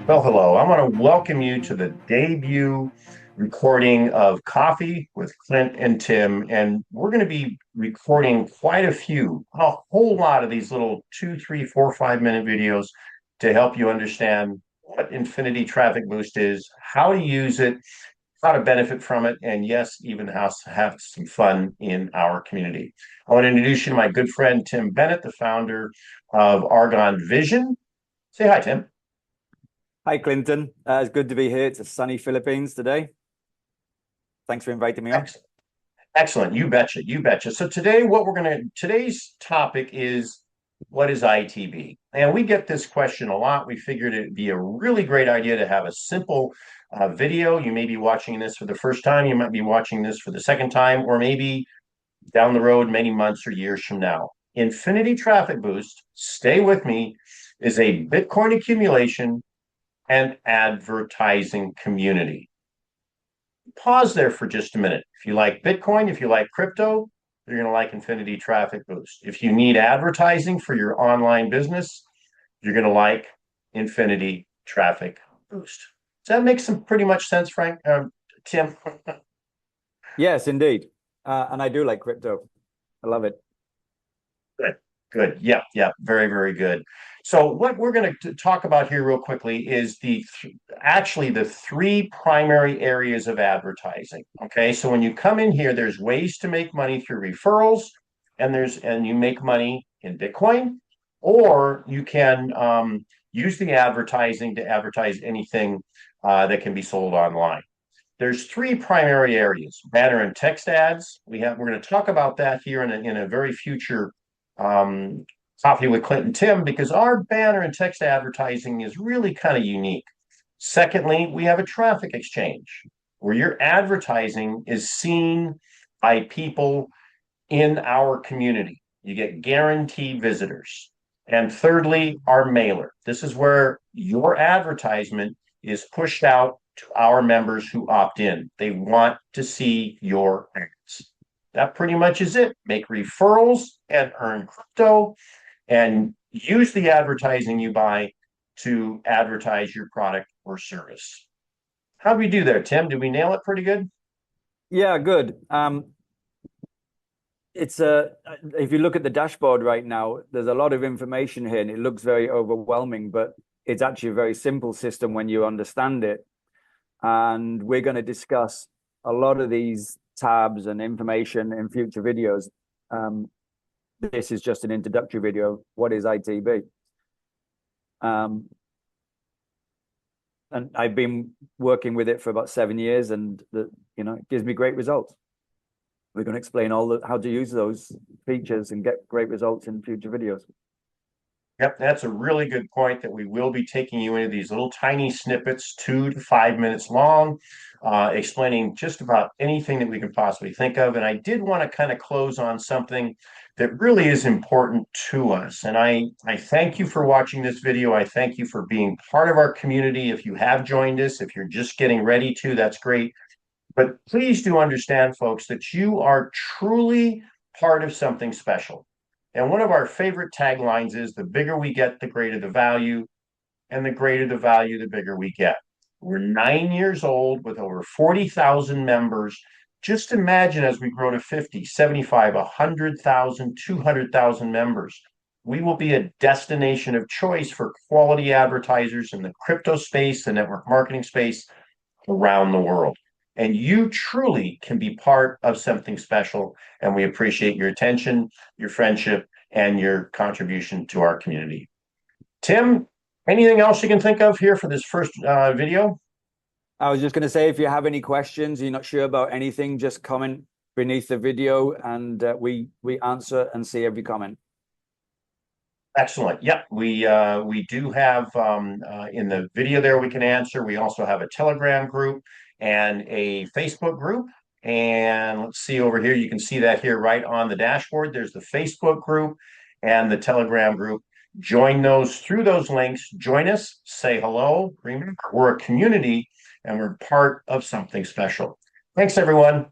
Well, hello. I want to welcome you to the debut recording of Coffee with Clint and Tim. And we're going to be recording quite a whole lot of these little 2, 3, 4, 5 minute videos to help you understand what Infinity Traffic Boost is, how to use it, how to benefit from it, and yes, even how to have some fun in our community. I want to introduce you to my good friend, Tim Bennett, the founder of ArgonVision. Say hi, Tim. Hi, Clinton. It's good to be here. It's a sunny Philippines today. Thanks for inviting me on. Excellent. You betcha. You betcha. So today's topic is, what is ITB? And we get this question a lot. We figured it'd be a really great idea to have a simple video. You may be watching this for the first time. You might be watching this for the second time, or maybe down the road, many months or years from now. Infinity Traffic Boost, stay with me, is a Bitcoin accumulation and advertising community. Pause there for just a minute. If you like Bitcoin, if you like crypto, you're going to like Infinity Traffic Boost. If you need advertising for your online business, you're going to like Infinity Traffic Boost. Does that make some pretty much sense, Frank? Tim? Yes, indeed. And I do like crypto. I love it. Good. Good. Yep. Yep. Very, very good. So what we're going to talk about here real quickly is actually the three primary areas of advertising. Okay. So when you come in here, there's ways to make money through referrals, and you make money in Bitcoin, or you can use the advertising to advertise anything that can be sold online. There's three primary areas: banner and text ads. We're going to talk about that here in a very future Coffee with Clint and Tim, because our banner and text advertising is really kind of unique. Secondly, we have a traffic exchange where your advertising is seen by people in our community. You get guaranteed visitors. And thirdly, our mailer. This is where your advertisement is pushed out to our members who opt in. They want to see your ads. That pretty much is it. Make referrals and earn crypto, and use the advertising you buy to advertise your product or service. How do we do there, Tim? Did we nail it pretty good? Yeah, good. If you look at the dashboard right now, there's a lot of information here and it looks very overwhelming, but it's actually a very simple system when you understand it. And we're going to discuss a lot of these tabs and information in future videos. This is just an introductory video. What is ITB? And I've been working with it for about 7 years, and it gives me great results. We're going to explain how to use those features and get great results in future videos. Yep, that's a really good point, that we will be taking you into these little tiny snippets, 2 to 5 minutes long, explaining just about anything that we can possibly think of. And I did want to kind of close on something that really is important to us. And I thank you for watching this video. I thank you for being part of our community. If you have joined us, if you're just getting ready to, that's great. But please do understand, folks, that you are truly part of something special. And one of our favorite taglines is, the bigger we get, the greater the value, and the greater the value, the bigger we get. We're 9 years old with over 40,000 members. Just imagine as we grow to 50, 75, 100,000, 200,000 members, we will be a destination of choice for quality advertisers in the crypto space, the network marketing space around the world. And you truly can be part of something special. And we appreciate your attention, your friendship, and your contribution to our community. Tim, anything else you can think of here for this first video? I was just going to say, if you have any questions, you're not sure about anything, just comment beneath the video, and we answer and see every comment. Excellent. Yep, we do have in the video there we can answer. We also have a Telegram group and a Facebook group. And let's see over here, you can see that here right on the dashboard. There's the Facebook group and the Telegram group. Join those through those links. Join us, say hello. Remember, we're a community and we're part of something special. Thanks, everyone.